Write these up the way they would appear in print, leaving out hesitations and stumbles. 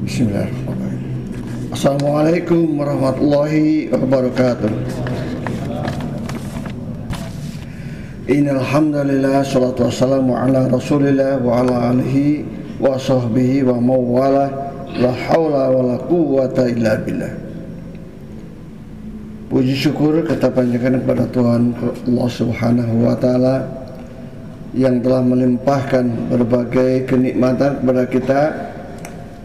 Bismillahirrahmanirrahim. Assalamualaikum warahmatullahi wabarakatuh. Innal hamdalillah salatu wassalamu ala Rasulillah wa ala alihi wa sahbihi wa mawala la haula wa la quwwata illa billah. Puji syukur kita panjatkan kepada Tuhan Allah Subhanahu wa taala yang telah melimpahkan berbagai kenikmatan kepada kita.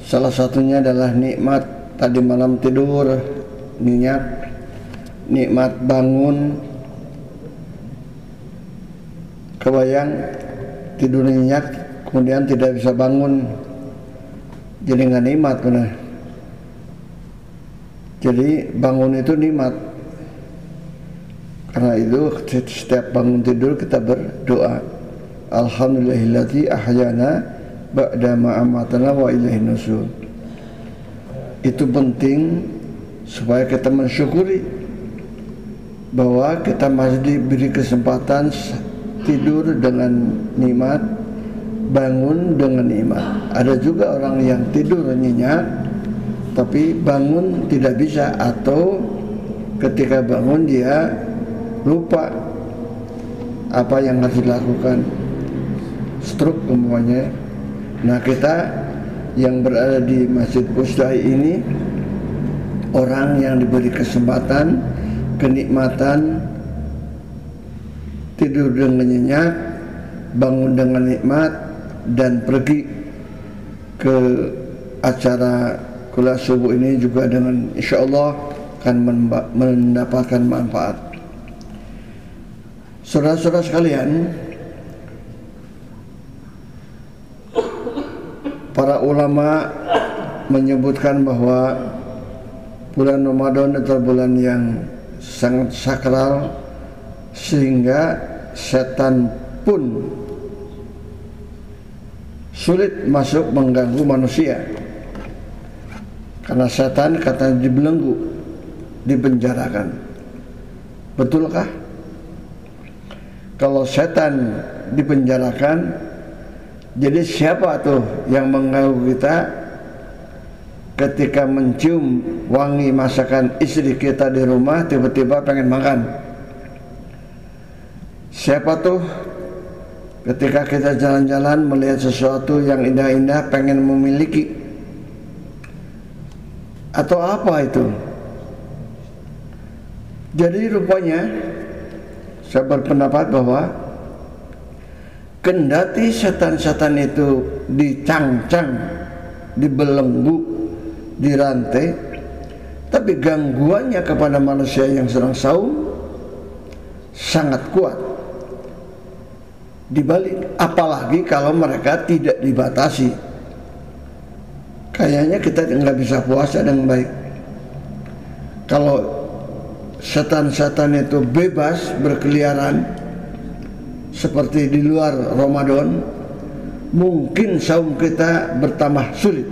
Salah satunya adalah nikmat tadi malam tidur nyenyak, nikmat bangun, kebayang tidur nyenyak kemudian tidak bisa bangun, jadi nggak nikmat benar. Jadi bangun itu nikmat. Karena itu setiap bangun tidur kita berdoa, alhamdulillahilladzi ahyana ba'da ma amatana wa ilaihin nusyur. Itu penting supaya kita mensyukuri bahwa kita masih diberi kesempatan tidur dengan nikmat, bangun dengan nikmat. Ada juga orang yang tidur nyenyak tapi bangun tidak bisa, atau ketika bangun dia lupa apa yang harus dilakukan, stroke umpamanya. Nah, kita yang berada di Masjid Pusdai ini orang yang diberi kesempatan, kenikmatan tidur dengan nyenyak, bangun dengan nikmat, dan pergi ke acara kuliah subuh ini juga dengan insyaallah akan mendapatkan manfaat. Saudara-saudara sekalian, para ulama menyebutkan bahwa bulan Ramadan adalah bulan yang sangat sakral, sehingga setan pun sulit masuk mengganggu manusia. Karena setan katanya dibelenggu, dipenjarakan. Betulkah? Kalau setan dipenjarakan, jadi siapa tuh yang mengganggu kita ketika mencium wangi masakan istri kita di rumah, tiba-tiba pengen makan? Siapa tuh ketika kita jalan-jalan melihat sesuatu yang indah-indah pengen memiliki? Atau apa itu? Jadi rupanya saya berpendapat bahwa kendati setan-setan itu dicangcang, dibelenggu, dirantai, tapi gangguannya kepada manusia yang sedang saum sangat kuat. Dibalik, apalagi kalau mereka tidak dibatasi, kayaknya kita nggak bisa puasa dengan baik. Kalau setan-setan itu bebas berkeliaran seperti di luar Ramadan, mungkin saum kita bertambah sulit.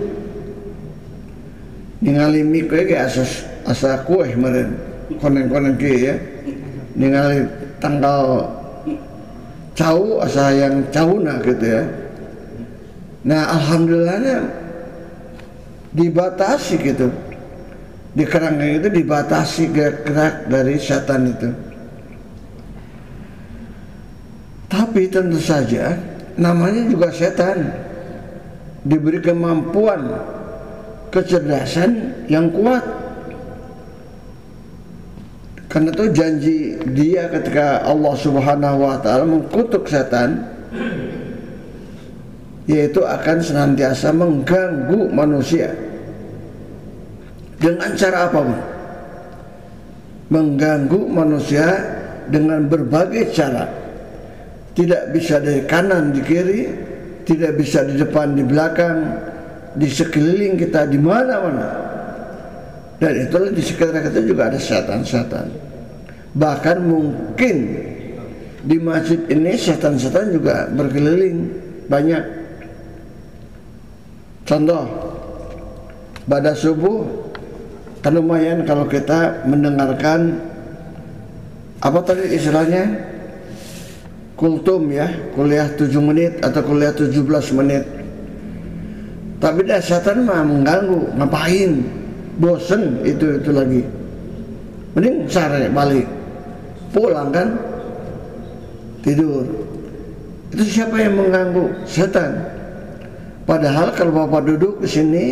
Ningali mie kue ke asa kue meren konen-konen ke ya, ningali tanggal cau asa yang cauna gitu ya. Nah, alhamdulillahnya dibatasi gitu, di kerangka itu dibatasi gerak dari setan itu. Tapi tentu saja namanya juga setan, diberi kemampuan, kecerdasan yang kuat. Karena itu janji dia ketika Allah Subhanahu wa taala mengkutuk setan, yaitu akan senantiasa mengganggu manusia dengan cara apapun. Mengganggu manusia dengan berbagai cara. Tidak bisa dari kanan, di kiri, tidak bisa di depan, di belakang, di sekeliling kita, di mana-mana. Dan itulah di sekitar kita juga ada setan-setan. Bahkan mungkin di masjid ini setan-setan juga berkeliling banyak. Contoh, pada subuh kan lumayan kalau kita mendengarkan apa tadi istilahnya, kultum ya, kuliah 7 menit atau kuliah 17 menit. Tapi dah setan mah mengganggu, ngapain? Bosen itu lagi. Mending sare balik, pulang kan, tidur. Itu siapa yang mengganggu? Setan. Padahal kalau Bapak duduk di sini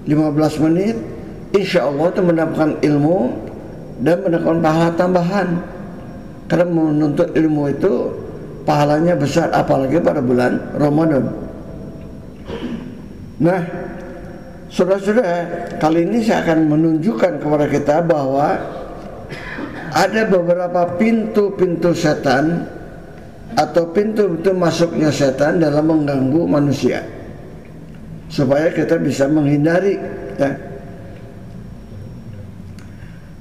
15 menit, insya Allah itu mendapatkan ilmu dan mendapatkan pahala tambahan. Karena menuntut ilmu itu pahalanya besar, apalagi pada bulan Ramadan. Nah, saudara-saudara, kali ini saya akan menunjukkan kepada kita bahwa ada beberapa pintu-pintu setan atau pintu-pintu masuknya setan dalam mengganggu manusia, supaya kita bisa menghindari, ya.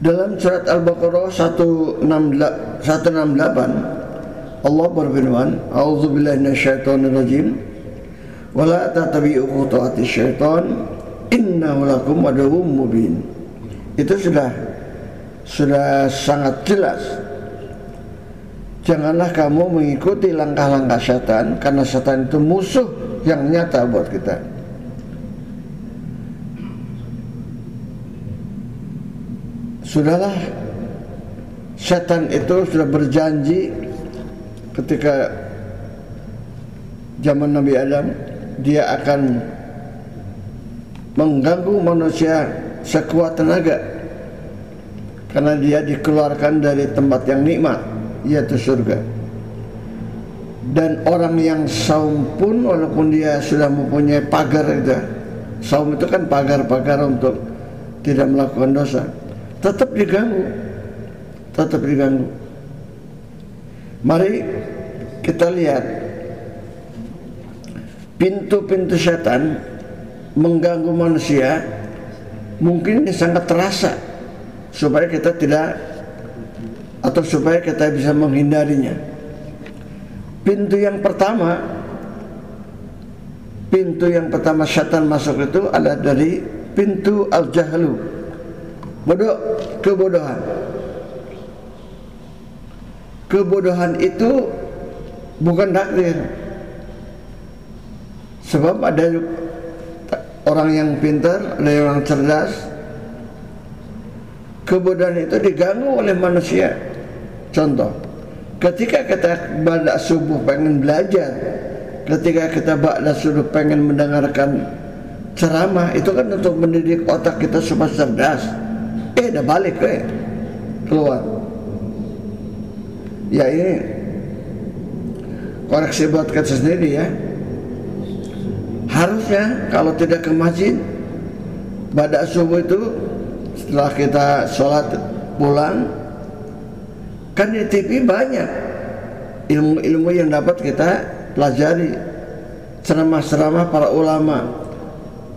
Dalam surat Al-Baqarah 168 Allah berfirman, A'udzubillahi minasyaitonirrajim, wala tattabi'u khutuwatis syaitan innahu lakum aduwwum mubin. Itu sudah sangat jelas. Janganlah kamu mengikuti langkah-langkah setan, karena setan itu musuh yang nyata buat kita. Sudahlah, setan itu sudah berjanji ketika zaman Nabi Adam, dia akan mengganggu manusia sekuat tenaga, karena dia dikeluarkan dari tempat yang nikmat, yaitu surga. Dan orang yang saum pun, walaupun dia sudah mempunyai pagar itu, saum itu kan pagar-pagar untuk tidak melakukan dosa, tetap diganggu. Mari kita lihat pintu-pintu setan mengganggu manusia. Mungkin ini sangat terasa, supaya kita bisa menghindarinya. Pintu yang pertama setan masuk itu adalah dari pintu al-jahlu, kebodohan. Kebodohan itu bukan takdir. Sebab ada orang yang pintar, ada yang cerdas. Kebodohan itu diganggu oleh manusia. Contoh, ketika kita ba'da subuh pengen belajar, ketika kita ba'da subuh pengen mendengarkan ceramah, itu kan untuk mendidik otak kita supaya cerdas. Dah balik keluar. Ya, ini koreksi buat kita sendiri, ya. Harusnya kalau tidak ke masjid pada subuh itu, setelah kita sholat pulang, kan di TV banyak ilmu-ilmu yang dapat kita pelajari, ceramah-ceramah para ulama,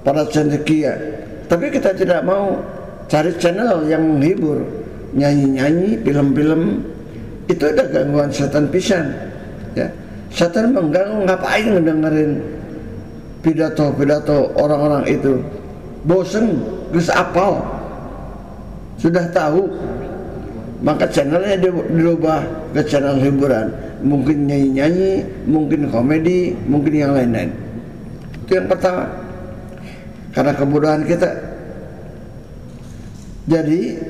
para cendekia. Tapi kita tidak mau cari channel yang menghibur, nyanyi-nyanyi, film-film. Itu ada gangguan setan pisan, ya. Setan mengganggu, ngapain ngedengerin pidato orang-orang itu? Bosen, geus apal, sudah tahu. Maka channelnya dirubah ke channel hiburan, mungkin nyanyi-nyanyi, mungkin komedi, mungkin yang lain-lain. Itu yang pertama, karena kebodohan kita. Jadi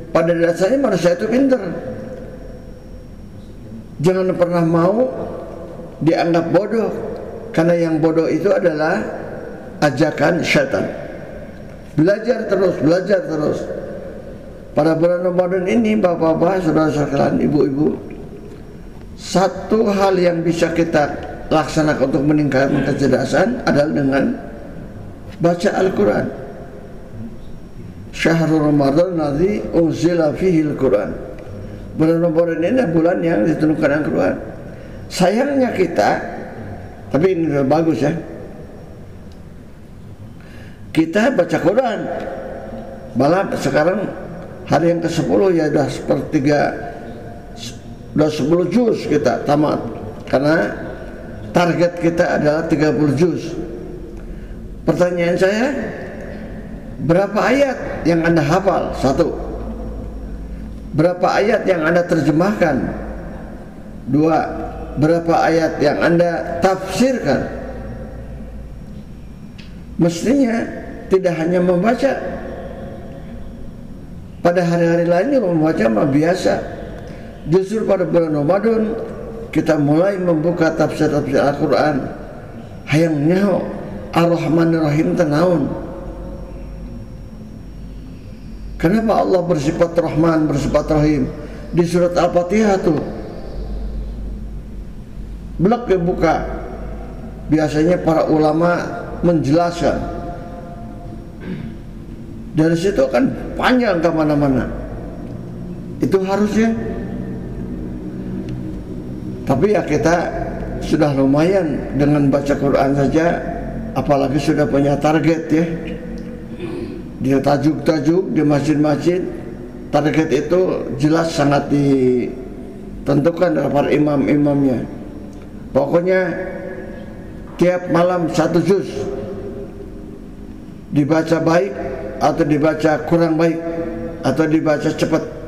pada dasarnya manusia itu pintar. Jangan pernah mau dianggap bodoh, karena yang bodoh itu adalah ajakan syaitan. Belajar terus. Pada bulan Ramadan ini, bapak-bapak, saudara-saudara, ibu-ibu, satu hal yang bisa kita laksanakan untuk meningkatkan kecerdasan adalah dengan baca Al-Quran. Syahrul Ramadan alladzi unzila fihi Al-Quran. Bulan Ramadan ini adalah bulan yang diturunkan Al-Quran. Sayangnya kita, tapi ini udah bagus, ya, kita baca Quran malah sekarang hari yang ke-10, ya udah 10 juz kita tamat, karena target kita adalah 30 juz. Pertanyaan saya, berapa ayat yang Anda hafal? 1. Berapa ayat yang Anda terjemahkan? 2. Berapa ayat yang Anda tafsirkan? mestinya tidak hanya membaca, pada hari-hari lainnya membaca mah biasa. Justru pada bulan Ramadan kita mulai membuka tafsir-tafsir Al-Quran. Hayang nyaho Ar-Rahmanir Rahim tenaun. Kenapa Allah bersifat Rahman, bersifat Rahim? Di surat Al-Fatihah tuh blok buka. Biasanya para ulama menjelaskan. Dari situ kan panjang kemana-mana. Itu harusnya. Tapi ya kita sudah lumayan dengan baca Quran saja, apalagi sudah punya target ya. Di tajuk-tajuk di masjid-masjid, target itu jelas sangat ditentukan oleh para imam-imamnya. Pokoknya tiap malam 1 juz, dibaca baik atau dibaca kurang baik atau dibaca cepat.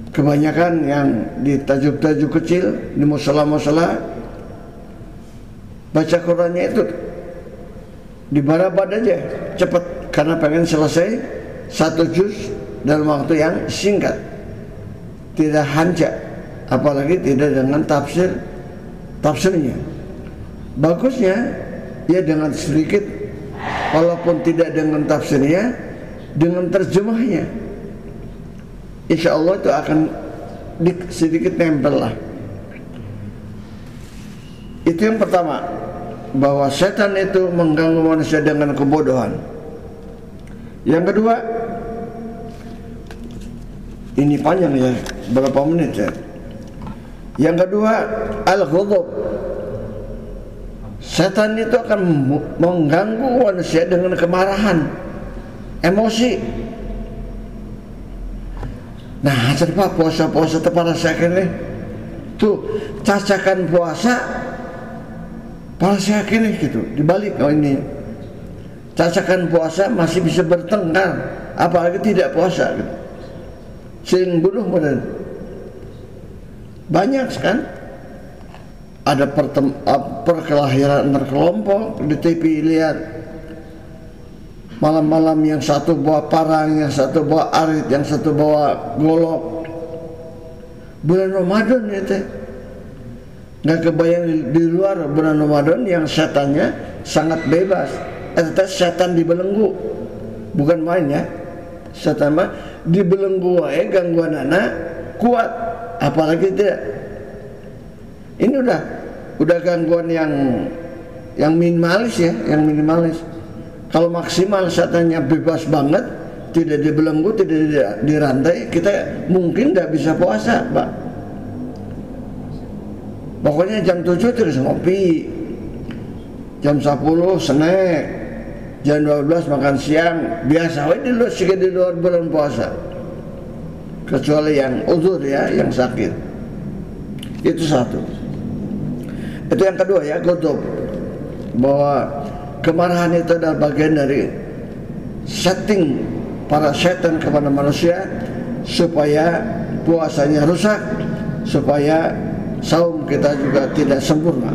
Kebanyakan yang di tajuk-tajuk kecil di musala-musala baca Qurannya itu dibarabad aja cepat, karena pengen selesai 1 juz dalam waktu yang singkat, tidak hanja, apalagi tidak dengan tafsirnya. Bagusnya ya dengan sedikit, walaupun tidak dengan tafsirnya, dengan terjemahnya. Insya Allah itu akan sedikit nempel lah. Itu yang pertama, bahwa setan itu mengganggu manusia dengan kebodohan. Yang kedua, ini panjang ya, berapa menit ya. Yang kedua, al-ghadab. Setan itu akan mengganggu manusia dengan kemarahan, emosi. Nah, cerita puasa-puasa para sakit tuh cacakan puasa para sakit gitu dibalik. Oh ini cacakan puasa masih bisa bertengkar, apalagi tidak puasa gitu. Sing bunuh benar banyak kan. Ada perkelahian berkelompok di TV, lihat malam-malam yang satu bawa parang, yang satu bawa arit, yang satu bawa golok. Bulan Ramadan ya teh, nggak kebayang di luar bulan Ramadan yang setannya sangat bebas. Setan dibelenggu, bukan main ya. Setan mah dibelenggu wae, gangguan anak kuat, apalagi tidak. Ini udah gangguan yang minimalis ya, yang minimalis. Kalau maksimal setannya bebas banget, tidak dibelenggu, tidak dirantai, kita mungkin nggak bisa puasa, Pak. Pokoknya jam 7 terus ngopi, jam 10 snack, jam 12 makan siang, biasa di luar bulan puasa. Kecuali yang uzur ya, yang sakit. Itu satu. Itu yang kedua ya, ghadab. Bahwa kemarahan itu adalah bagian dari setting para setan kepada manusia supaya puasanya rusak, supaya saum kita juga tidak sempurna.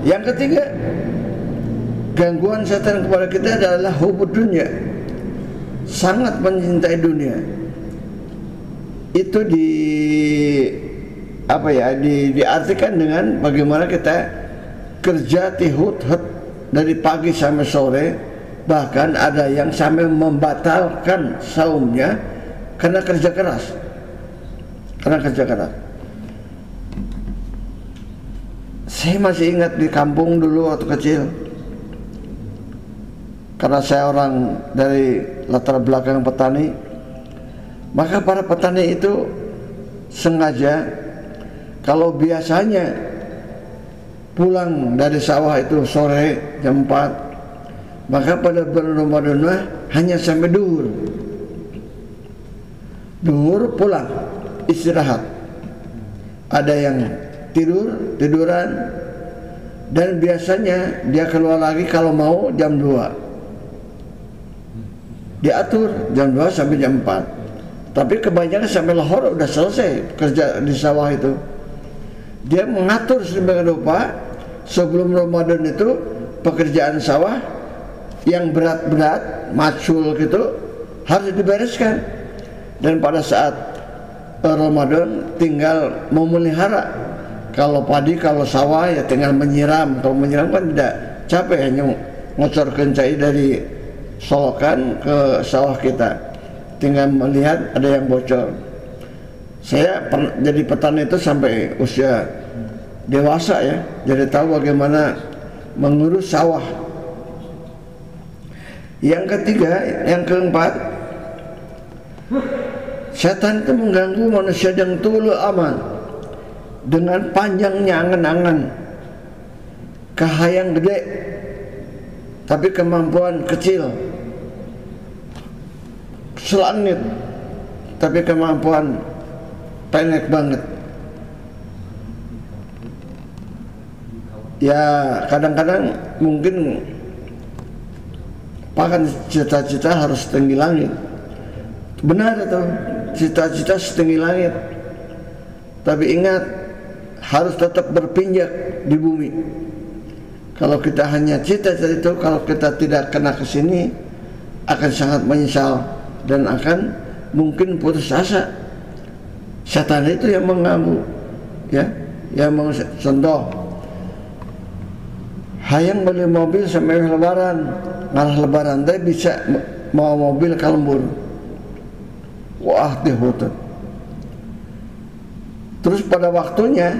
Yang ketiga, gangguan setan kepada kita adalah hubud dunia, sangat mencintai dunia. Itu diartikan dengan bagaimana kita kerja tihut-hut dari pagi sampai sore, bahkan ada yang sampai membatalkan saumnya karena kerja keras. Saya masih ingat di kampung dulu waktu kecil, karena saya orang dari latar belakang petani, maka para petani itu sengaja, kalau biasanya pulang dari sawah itu sore jam 4, maka pada bulan Ramadan hanya sampai duhur pulang istirahat. Ada yang tiduran, dan biasanya dia keluar lagi kalau mau jam 2. Diatur jam 2 sampai jam 4. Tapi kebanyakan sampai lohor udah selesai kerja di sawah itu. Dia mengatur sedemikian rupa sebelum Ramadan itu pekerjaan sawah yang berat-berat, macul gitu, harus dibereskan. Dan pada saat Ramadan tinggal memelihara. Kalau padi, kalau sawah ya tinggal menyiram. Kalau menyiram kan tidak capek, hanya ngocorkan cair dari solokan ke sawah kita. Tinggal melihat ada yang bocor. Saya jadi petani itu sampai usia dewasa ya, jadi tahu bagaimana mengurus sawah. Yang ketiga, yang keempat, setan itu mengganggu manusia yang tulu aman dengan panjangnya angan-angan, kahayang gede tapi kemampuan kecil, selangit tapi kemampuan pendek banget. Ya kadang-kadang mungkin bahkan cita-cita harus setinggi langit. Benar itu, cita-cita setinggi langit. Tapi ingat, harus tetap berpinjak di bumi. Kalau kita hanya cita-cita itu, kalau kita tidak kena ke sini, akan sangat menyesal dan akan mungkin putus asa. Setan itu yang mengganggu, ya, yang contoh, hayang beli mobil sampai lebaran, ngalah lebaran teh bisa mau mobil kalembur, wah dihutut. Terus pada waktunya,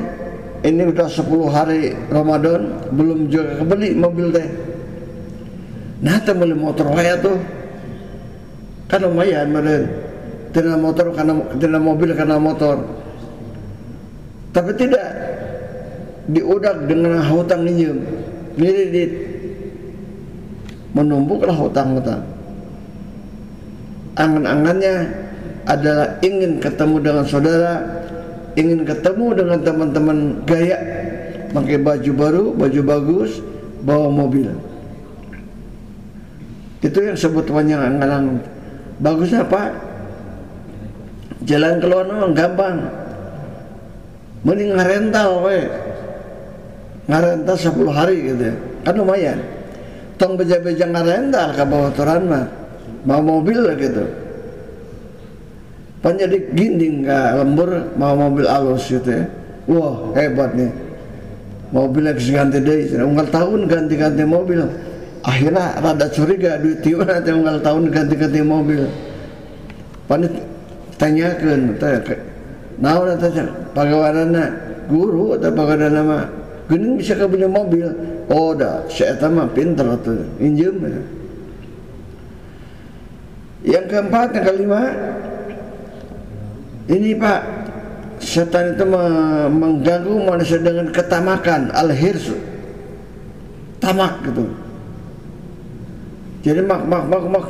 ini udah 10 hari Ramadan belum juga kebeli mobil teh. Nah teh beli motor waya tuh, kan lumayan meren. Tidak motor karena tidak mobil karena motor, tapi tidak diudak dengan hutang minjem, ngirit, menumpuklah hutang-hutang. Angan-angannya adalah ingin ketemu dengan saudara, ingin ketemu dengan teman-teman gaya, pakai baju baru, baju bagus, bawa mobil. Itu yang sebut panjang angan-angan. Bagusnya apa? Jalan keluar memang gampang, mending ngarental we, ngarental 10 hari gitu ya, kan lumayan. Tong beja-beja ngarental ke bawah turan mah, mau mobil lah gitu. Pan jadi ginding ke lembur, mau mobil alus gitu ya. Wah hebat nih, mobil lagi ganti deh, unggal tahun ganti-ganti mobil. Akhirnya rada curiga duit tiba nanti unggal tahun ganti-ganti mobil. Pan tanyakan, naon tanya, pagawaranna guru atau pagawaranna mah, geuning bisa kabeli mobil. Oh dah, saya mah pinter tuh, injem. Yang keempat, yang kelima, ini Pak, setan itu mengganggu manusia dengan ketamakan, al-hirs, tamak gitu. Jadi mak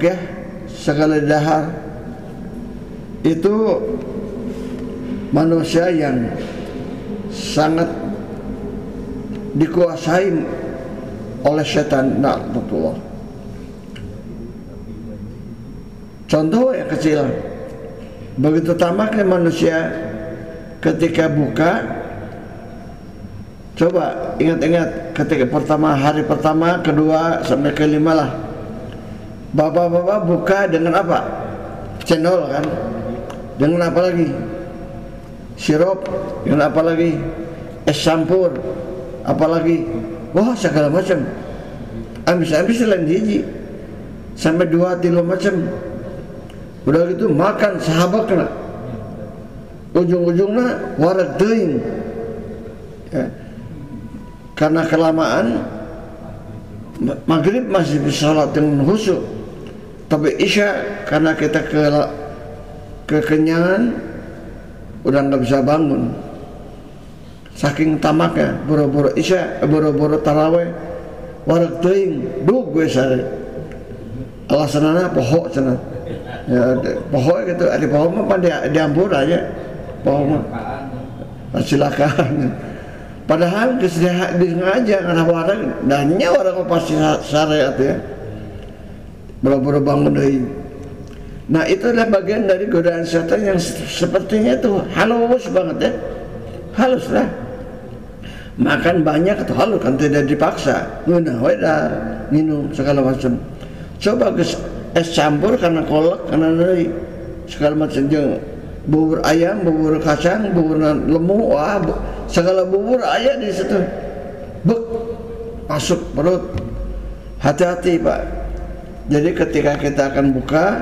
ya, segala dahar. Itu manusia yang sangat dikuasai oleh setan. Na'udzubillah. Contoh yang kecil, begitu tamaknya manusia ketika buka, coba ingat-ingat ketika hari pertama, kedua sampai kelima lah, bapak-bapak buka dengan apa? Cendol kan? Dengan apa lagi? Sirup, dengan apa lagi? Es campur, apa lagi? Wah segala macam. Ambis-ambis selain hiji, sampai 2-3 macam. Udah gitu makan sahabat kena. Ujung-ujungnya warak teuing. Ya. Karena kelamaan, maghrib masih bisa salat dengan khusyuk, tapi isya karena kita kekenyangan udah nggak bisa bangun, saking tamaknya. Boro-boro isya, boro-boro taraweh, warak teuing, duh gue sare. Alasanana pohok cenah. Ya pohok gitu, ada pohok mah pan diampur aja. Pohok mah silakan. Padahal kesediaan di ngaja karena warak dan nya orang pasti sare atuh ya. Boro-boro bangun deui. Nah itu adalah bagian dari godaan setan yang sepertinya itu halus banget ya, halus lah. makan banyak atau halus kan tidak dipaksa, ngeunah wedar minum segala macam. Coba es campur karena kolak karena dari segala macam jeung bubur ayam, bubur kacang, bubur lemu, wah segala bubur aya di situ. Bek masuk perut. Hati-hati Pak. Jadi ketika kita akan buka,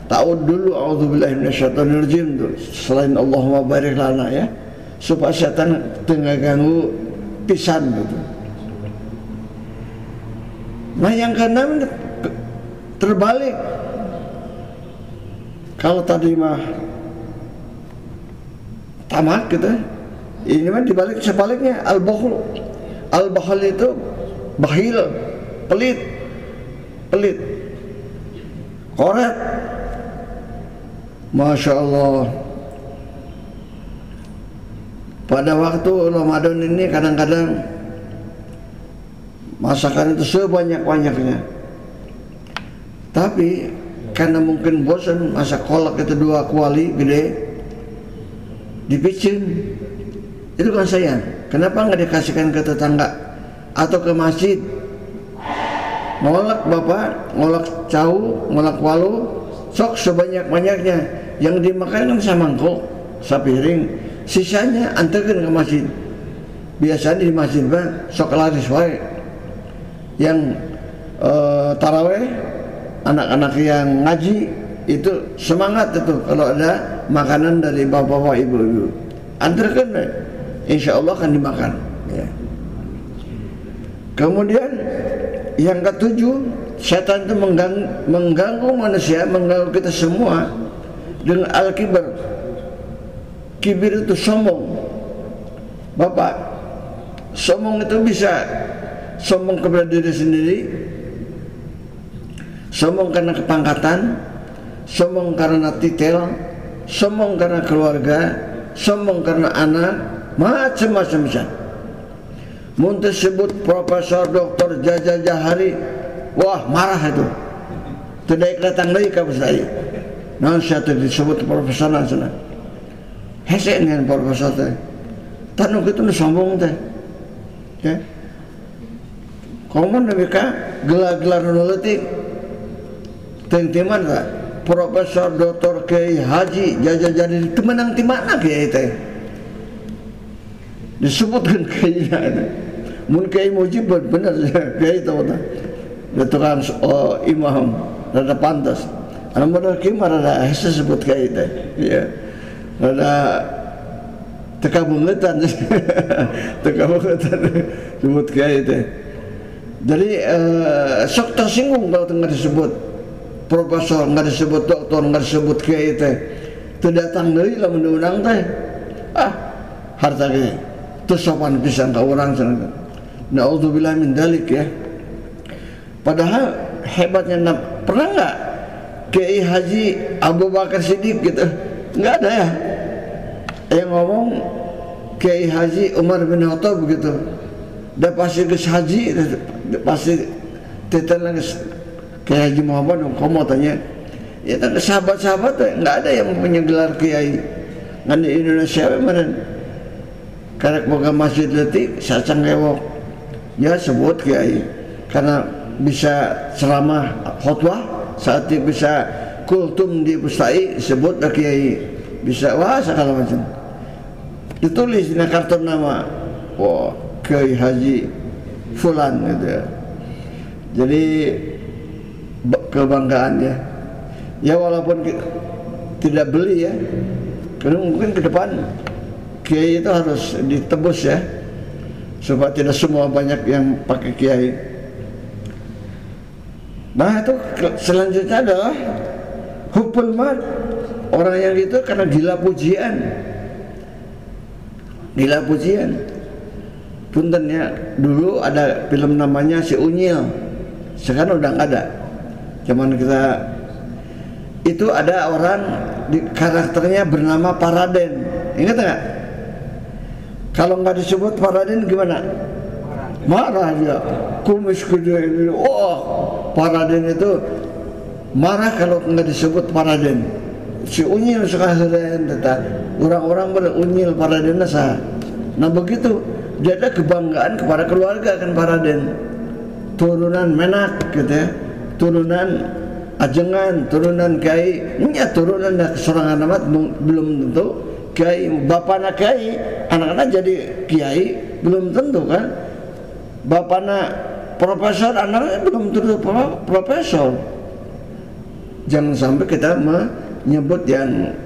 ta'ud dulu a'udzubillahi minasyaitonirrajim tuh. Selain Allahumma barik lana ya. Supaya setan tengah ganggu pisan gitu. Nah yang keenam terbalik. Kalau tadi mah tamak gitu, ini mah dibalik sebaliknya al-bakhul. Al-bakhul itu bakhil, pelit, koret. Masya Allah. Pada waktu Ramadan ini kadang-kadang masakan itu sebanyak-banyaknya. Tapi karena mungkin bosan masak kolak itu 2 kuali gede dipicin. Itu kan sayang. Kenapa nggak dikasihkan ke tetangga atau ke masjid? Ngolak bapak, ngolak cau, ngolak walu, sok sebanyak-banyaknya. Yang dimakan kan samangkok, sapiring. Sisanya antarkan ke masjid. Biasanya di masjid Pak sok laris wae. Yang taraweh, anak-anak yang ngaji itu semangat itu kalau ada makanan dari bapak-bapak ibu-ibu. Antarkan, insya Allah akan dimakan. Ya. Kemudian yang ketujuh, setan itu mengganggu manusia, mengganggu kita semua dengan al-kibar. Kibir itu sombong. Bapak, sombong itu bisa sombong kepada diri sendiri, sombong karena kepangkatan, sombong karena titel, sombong karena keluarga, sombong karena anak, macam-macam bisa. Muntah sebut Profesor Dr. Jaja Jahari, wah marah itu. Tidak datang lagi ke saya. Nah saya disebut profesor sana. Hese dengan profesor teh. Tanu kitu nu sombong teh. Ya. Komun mereka gelar-gelar nu leutik. Teng-teman Pak. Profesor Dr. Kiai Haji Jaja Jahari teu menang ti mana kiai teh. Disebutkan kiainya teh. Mun kiai mujib bener kiai teh tah. Da tukang imam rada pantas. Anu bener kiai mah rada hese sebut kiai teh. Ya. Rada teka bangetan sebut kiai teh. Jadi sok tersinggung kalau nggak disebut profesor, nggak disebut dokter, nggak disebut kiai teh. Teu datang deui lamun diundang teh. Harta ge teu sopan pisan ka urang cenah. Naudzubillah min dalik ya. Padahal hebatnya pernah nggak Kiai Haji Abu Bakar Siddiq gitu? Nggak ada ya. Yang ngomong Kiai Haji Umar bin Khattab begitu. Dah pasti geus haji, pasti tetelan Kiai Haji Muhammad komo tanya. Ya kan sahabat-sahabat nggak ada yang punya gelar kiai. Ngan di Indonesia meureun. Karek boga masjid leutik sacang ewok. Ya sebut kiai karena bisa ceramah khotbah, saat dia bisa kultum di pustai sebut kiai, bisa wah segala macam. Ditulis di karton nama, wah Kiai Haji Fulan gitu ya. Jadi kebanggaan ya. Ya walaupun tidak beli ya, karena mungkin ke depan kiai itu harus ditebus ya, supaya tidak semua banyak yang pakai kiai. Nah itu selanjutnya adalah hubbul mal. Orang yang itu karena gila pujian. Gila pujian. Punten ya, dulu ada film namanya Si Unyil. Sekarang udah nggak ada. Cuman kita itu ada orang karakternya bernama Paraden. Ingat nggak? Kalau nggak disebut Paraden gimana? Marah dia. Kumis gede ini. Oh, Paraden itu marah kalau nggak disebut Paraden. Si Unyil sekalian tetap orang-orang berunyil Paraden sah. Nah begitu dia ada kebanggaan kepada keluarga kan para den, turunan Menak gitu ya, turunan Ajengan, turunan Kiai, turunan kesorangan amat belum tentu Kiai, bapakna Kiai, anak-anak jadi Kiai belum tentu kan, bapakna profesor, anaknya belum tentu profesor. Jangan sampai kita menyebut yang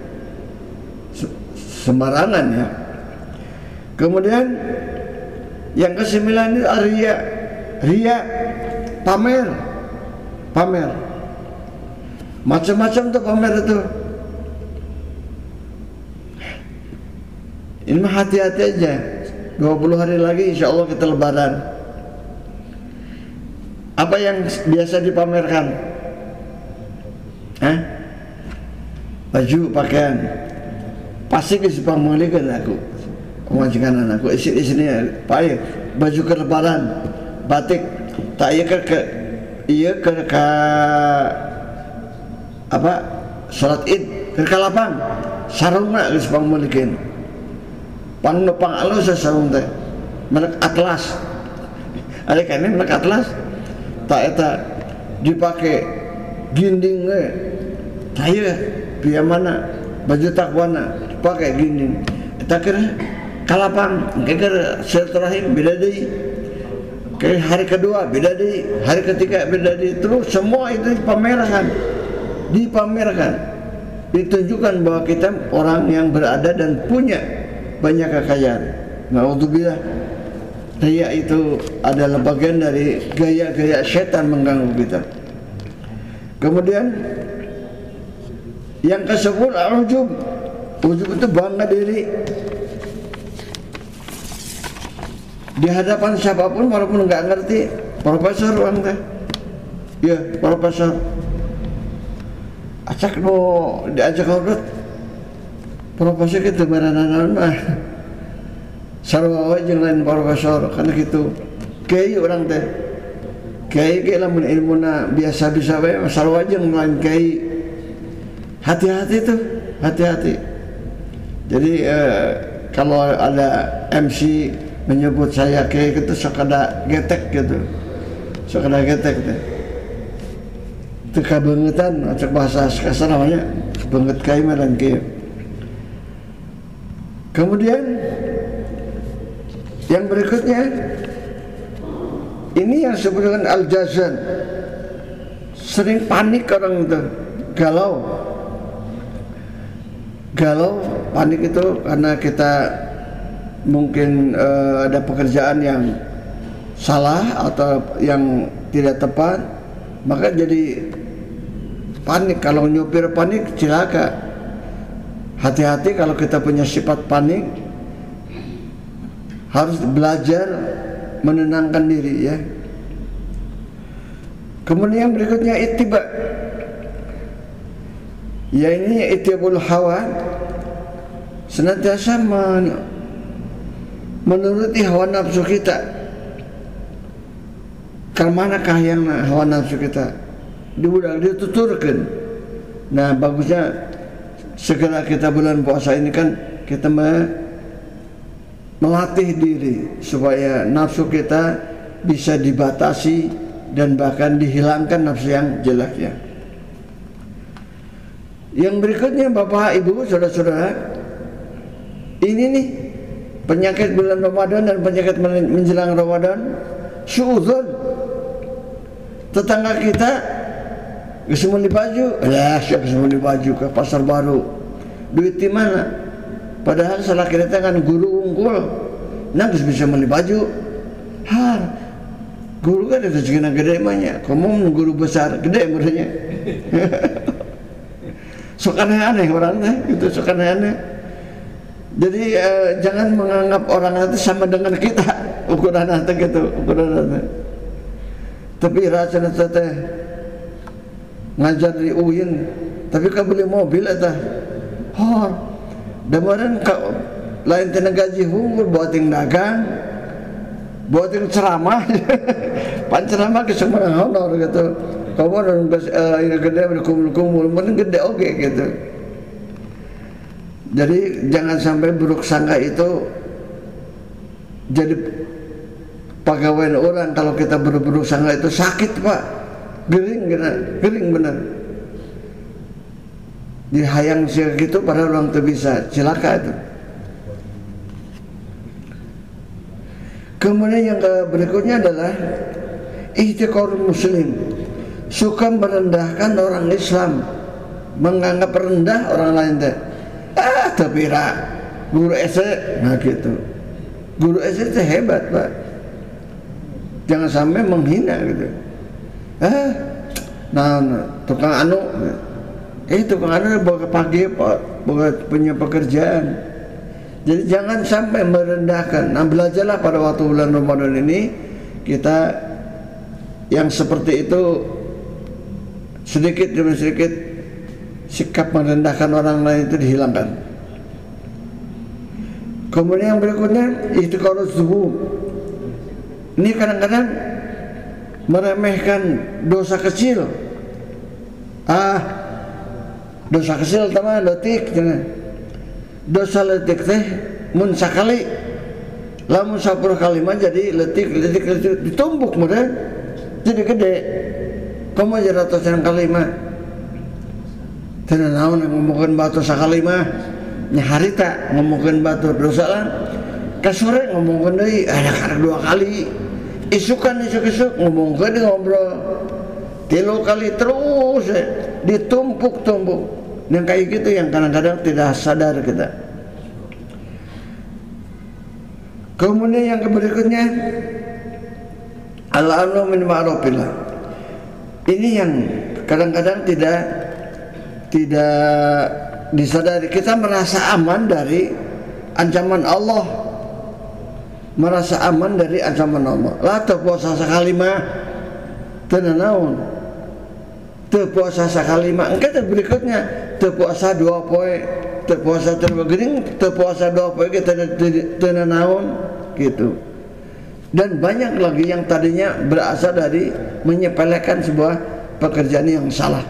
sembarangan ya. Kemudian yang ke-9 itu ria, pamer. Macam-macam tuh pamer itu. Ini mah hati-hati aja. 20 hari lagi insya Allah kita lebaran. Apa yang biasa dipamerkan? Baju, pakaian. Pasti disepamelikan aku. Pemajikan anakku isi sini pakai baju ke lebaran, batik. Tak iya ke apa? Salat Id ke kalapang. Sarung nak disepamelikan. Pang alus sarung teh. Merek Atlas. Ada kan merek Atlas? Tak eta dipakai ginding we. Saya biar mana baju takwana pakai ginding. Eta kira kalapang, kira silaturahim beda deui. Kayak hari kedua beda deui, hari ketiga beda deui. Terus semua itu dipamerkan. Ditunjukkan bahwa kita orang yang berada dan punya banyak kekayaan. Naudzubillah. Ria itu adalah bagian dari gaya-gaya setan mengganggu kita. Kemudian yang ke-10 ujub. Ujub itu bangga diri di hadapan siapapun walaupun nggak ngerti. Profesor orang teh, ya profesor. Acak mau diajak ngobrol. Profesor itu maranan mah. Sarwa jeung lain profesor kan gitu. Kiai orang teh. Kiai ge lamun ilmuna biasa-biasa wae sarwa jeung lain kiai. Hati-hati tuh, hati-hati. Jadi kalau ada MC menyebut saya kiai itu sekada getek gitu. Sekada getek teh. Teu kabeungetan cek bahasa kasar namanya beungeut kiai mah dan kiai. Kemudian yang berikutnya ini yang disebut dengan al-jazan. Sering panik orang itu, galau, panik itu karena kita mungkin ada pekerjaan yang salah atau yang tidak tepat, maka jadi panik. Kalau nyopir panik celaka. Hati-hati kalau kita punya sifat panik, harus belajar menenangkan diri ya. Kemudian berikutnya ittiba. Ya ini ittibul hawa, senantiasa menuruti hawa nafsu kita. Kemanakah yang hawa nafsu kita? Dituturkan. Nah bagusnya segera kita bulan puasa ini kan kita melatih diri supaya nafsu kita bisa dibatasi dan bahkan dihilangkan nafsu yang jeleknya. Yang berikutnya Bapak Ibu saudara-saudara, ini nih penyakit bulan Ramadan dan penyakit menjelang Ramadan, suudzon. Tetangga kita geus meuli baju, geus meuli baju ke pasar baru. Duit di mana? Padahal salah kita kan guru unggul. Nah geus bisa meuli baju. Guru kan ada segina gede mahnya. Kamu guru besar, gede menurutnya. Sok aneh-aneh orang teh, itu sok aneh-aneh. Jadi jangan menganggap orang itu sama dengan kita. Ukuran teh gitu, ukuran teh. Tapi rasanya teh ngajar di UIN, tapi kan beli mobil eta. Damaran ka lain tina gaji hungur buating dagang, buating ceramah. Pan ceramah ke semua honor gitu. Kamu orang ini gede berkumpul-kumpul, mending gede oke gitu. Jadi jangan sampai buruk sangka itu jadi pegawai orang kalau kita berusaha itu sakit Pak, gering benar. Dihayang segitu pada orang itu bisa celaka itu. Kemudian yang berikutnya adalah ihtiqarul muslim, suka merendahkan orang Islam, menganggap rendah orang lain teh. Tapi guru SD, nah gitu. Guru SD itu hebat Pak, jangan sampai menghina gitu. Tukang anu, tukang anu bawa pagi Pak, bawa punya pekerjaan. Jadi jangan sampai merendahkan. Nah belajarlah pada waktu bulan Ramadan ini kita yang seperti itu, sedikit demi sedikit sikap merendahkan orang lain itu dihilangkan. Kemudian yang berikutnya ihtiqarul dzunub. Ini kadang-kadang meremehkan dosa kecil. Dosa kecil teman letik jangan. Dosa letik teh mun sakali lamun 10 kalimat jadi letik ditumbuk kemudian jadi gede. Kamu aja ratusan kalimat. Teu naon ngomongkeun batu sakali mah nya harita ngomongkeun batu dosa lah. Kasore ngomongkeun deui ada 2 kali. Isukan isuk ngomongkeun ngobrol 3 kali terus ditumpuk-tumpuk. Yang kayak gitu yang kadang-kadang tidak sadar kita. Kemudian yang berikutnya al-amru min ma'rufillah. Ini yang kadang-kadang tidak disadari. Kita merasa aman dari ancaman Allah, merasa aman dari ancaman Allah. Lah teu puasa sakali mah teu naon, teu puasa sakali mah engke teh berikutnya teu puasa 2 poe, teu puasa 3 geuning, teu puasa 2 poe teu naon gitu. Dan banyak lagi yang tadinya berasal dari menyepelekan sebuah pekerjaan yang salah.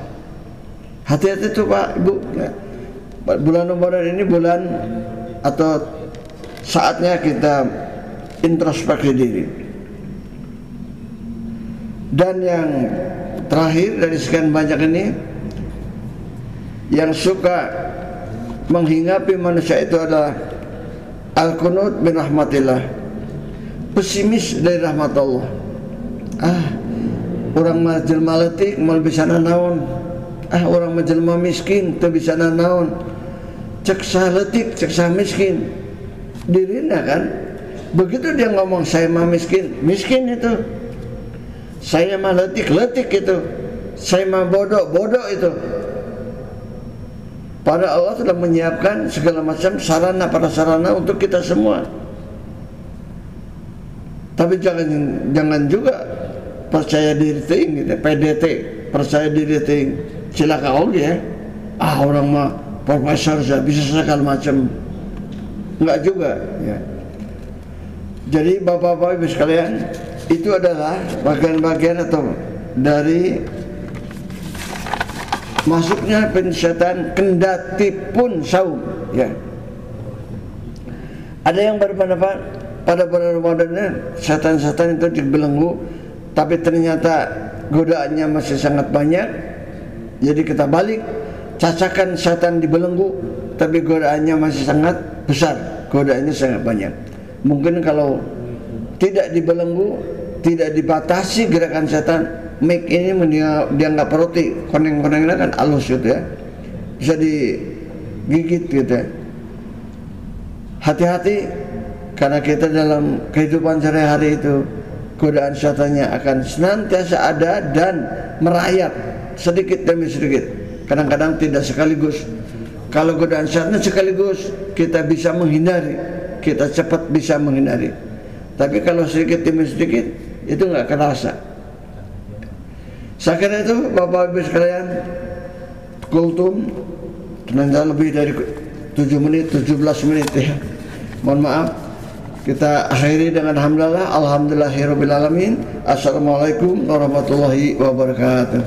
Hati-hati tuh Pak Ibu ya. Bulan Ramadan ini bulan atau saatnya kita introspeksi diri. Dan yang terakhir dari sekian banyak ini, yang suka menghinggapi manusia itu adalah al-qunut min rahmatillah, pesimis dari rahmat Allah. Orang majelma letik mal bisa naon, orang majelma miskin teu bisa naon, cek letik cek miskin dirina kan. Begitu dia ngomong saya mah miskin itu, saya mah letik itu, saya mah bodoh itu. Pada Allah telah menyiapkan segala macam sarana untuk kita semua. Tapi jangan juga percaya diri ting gitu, PDT, percaya diri ting, cilaka oge ya. Orang mah profesor bisa segala macam. Enggak juga ya. Jadi Bapak-bapak Ibu sekalian, itu adalah bagian-bagian atau dari masuknya pensyaitan kendati pun saum ya. Ada yang berpendapat pada bulan Ramadan setan-setan itu dibelenggu, tapi ternyata godaannya masih sangat banyak. Jadi kita balik, cacakan setan dibelenggu tapi godaannya masih sangat besar, godaannya sangat banyak. Mungkin kalau tidak dibelenggu, tidak dibatasi gerakan setan, mic ini dianggap roti, koneng-konengnya kan halus gitu ya, bisa digigit gitu ya. Hati-hati, karena kita dalam kehidupan sehari-hari itu godaan setannya akan senantiasa ada dan merayap sedikit demi sedikit. Kadang-kadang tidak sekaligus. Kalau godaan setan sekaligus kita bisa menghindari, kita cepat bisa menghindari. Tapi kalau sedikit demi sedikit itu nggak kerasa. Saya kira itu Bapak Ibu sekalian, kultum ternyata lebih dari 17 menit ya. Mohon maaf. Kita akhiri dengan alhamdulillahirabbil alamin. Assalamualaikum warahmatullahi wabarakatuh.